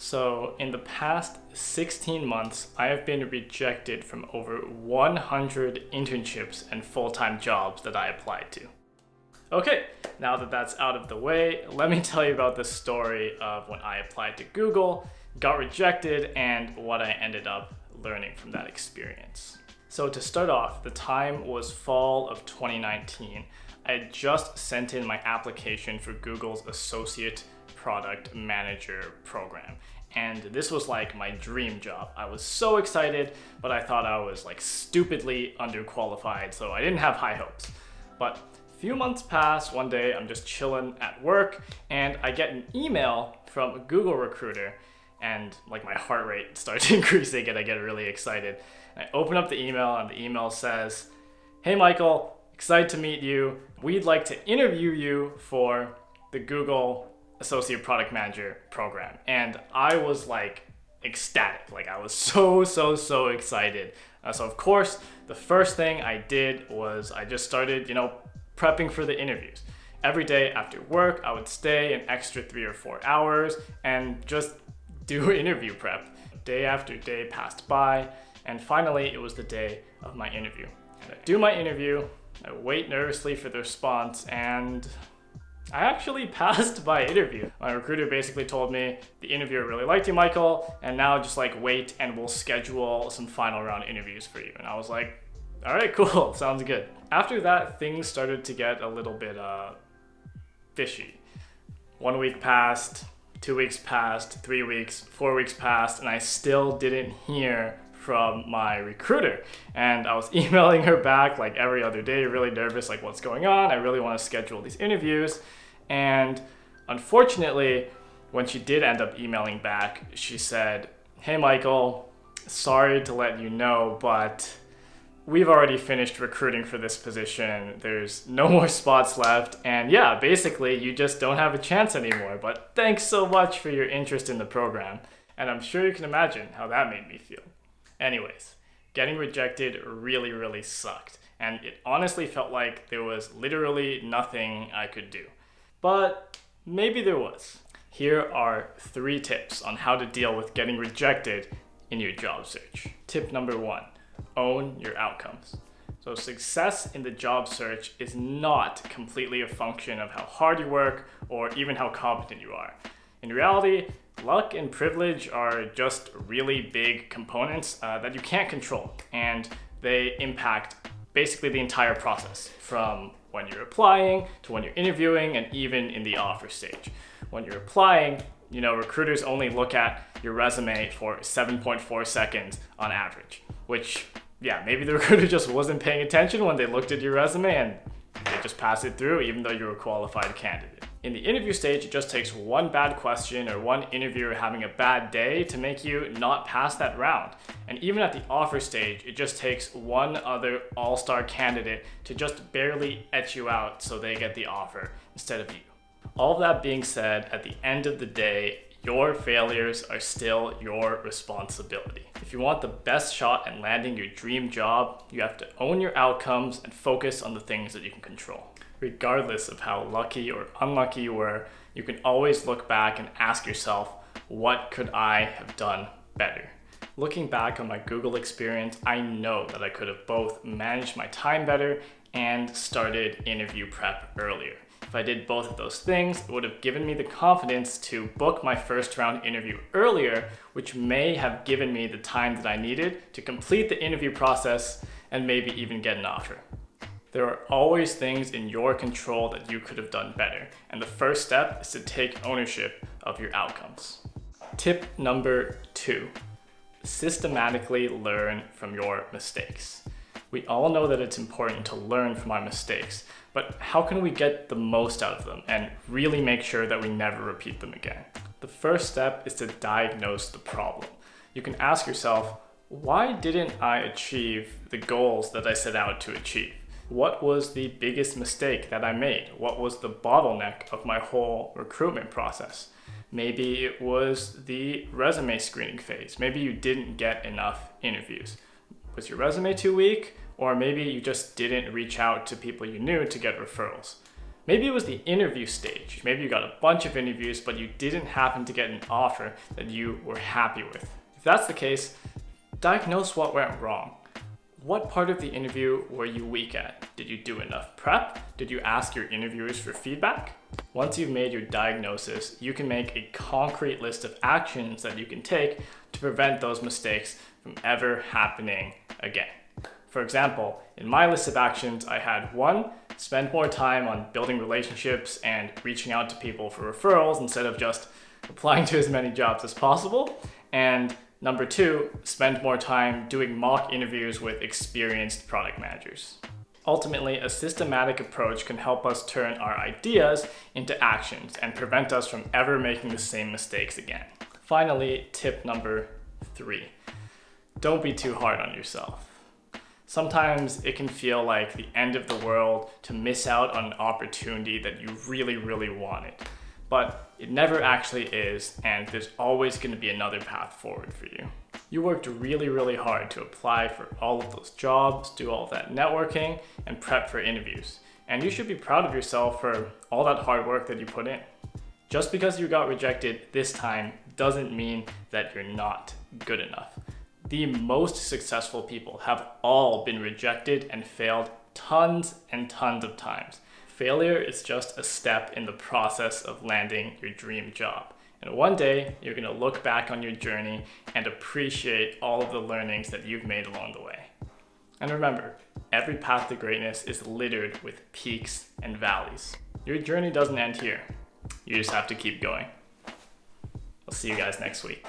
So in the past 16 months, I have been rejected from over 100 internships and full-time jobs that I applied to. Okay, now that that's out of the way, let me tell you about the story of when I applied to Google, got rejected, and what I ended up learning from that experience. So to start off, the time was fall of 2019. I had just sent in my application for Google's Associate Product Manager program. And this was like my dream job. I was so excited, but I thought I was like stupidly underqualified, so I didn't have high hopes. But a few months pass, one day I'm just chilling at work, and I get an email from a Google recruiter, and like my heart rate starts increasing and I get really excited. And I open up the email, and the email says, "Hey Michael, excited to meet you. We'd like to interview you for the Google Associate Product Manager program." And I was like ecstatic. Like I was so excited. So of course, the first thing I did was I just started, prepping for the interviews. Every day after work, I would stay an extra 3 or 4 hours and just do interview prep. Day after day passed by, and finally it was the day of my interview. And I do my interview, I wait nervously for the response, and I actually passed my interview. My recruiter basically told me, the interviewer really liked you, Michael, and now just wait and we'll schedule some final round interviews for you. And I was like, all right, cool, sounds good. After that, things started to get a little bit fishy. 1 week passed, 2 weeks passed, 3 weeks, 4 weeks passed, and I still didn't hear from my recruiter. And I was emailing her back like every other day, really nervous, like what's going on? I really want to schedule these interviews. And unfortunately, when she did end up emailing back, she said, "Hey Michael, sorry to let you know, but we've already finished recruiting for this position. There's no more spots left. And yeah, basically you just don't have a chance anymore. But thanks so much for your interest in the program." And I'm sure you can imagine how that made me feel. Anyways, getting rejected really sucked. And it honestly felt like there was literally nothing I could do. But maybe there was. Here are 3 tips on how to deal with getting rejected in your job search. Tip number 1, own your outcomes. So success in the job search is not completely a function of how hard you work or even how competent you are. In reality, luck and privilege are just really big components that you can't control, and they impact basically the entire process, from when you're applying to when you're interviewing and even in the offer stage. When you're applying, recruiters only look at your resume for 7.4 seconds on average, which, yeah, maybe the recruiter just wasn't paying attention when they looked at your resume and they just passed it through even though you're a qualified candidate. In the interview stage, it just takes one bad question or one interviewer having a bad day to make you not pass that round. And even at the offer stage, it just takes one other all-star candidate to just barely etch you out so they get the offer instead of you. All that being said, at the end of the day, your failures are still your responsibility. If you want the best shot at landing your dream job, you have to own your outcomes and focus on the things that you can control. Regardless of how lucky or unlucky you were, you can always look back and ask yourself, what could I have done better? Looking back on my Google experience, I know that I could have both managed my time better and started interview prep earlier. If I did both of those things, it would have given me the confidence to book my first round interview earlier, which may have given me the time that I needed to complete the interview process and maybe even get an offer. There are always things in your control that you could have done better, and the first step is to take ownership of your outcomes. Tip number 2, systematically learn from your mistakes. We all know that it's important to learn from our mistakes, but how can we get the most out of them and really make sure that we never repeat them again? The first step is to diagnose the problem. You can ask yourself, why didn't I achieve the goals that I set out to achieve? What was the biggest mistake that I made? What was the bottleneck of my whole recruitment process? Maybe it was the resume screening phase. Maybe you didn't get enough interviews. Was your resume too weak? Or maybe you just didn't reach out to people you knew to get referrals. Maybe it was the interview stage. Maybe you got a bunch of interviews, but you didn't happen to get an offer that you were happy with. If that's the case, diagnose what went wrong. What part of the interview were you weak at? Did you do enough prep? Did you ask your interviewers for feedback? Once you've made your diagnosis, you can make a concrete list of actions that you can take to prevent those mistakes from ever happening again. For example, in my list of actions, I had 1, spend more time on building relationships and reaching out to people for referrals instead of just applying to as many jobs as possible. And number 2, spend more time doing mock interviews with experienced product managers. Ultimately, a systematic approach can help us turn our ideas into actions and prevent us from ever making the same mistakes again. Finally, tip number 3, don't be too hard on yourself. Sometimes it can feel like the end of the world to miss out on an opportunity that you really, really wanted. But it never actually is, and there's always going to be another path forward for you. You worked really, really hard to apply for all of those jobs, do all that networking, and prep for interviews. And you should be proud of yourself for all that hard work that you put in. Just because you got rejected this time doesn't mean that you're not good enough. The most successful people have all been rejected and failed tons and tons of times. Failure is just a step in the process of landing your dream job. And one day, you're gonna look back on your journey and appreciate all of the learnings that you've made along the way. And remember, every path to greatness is littered with peaks and valleys. Your journey doesn't end here. You just have to keep going. I'll see you guys next week.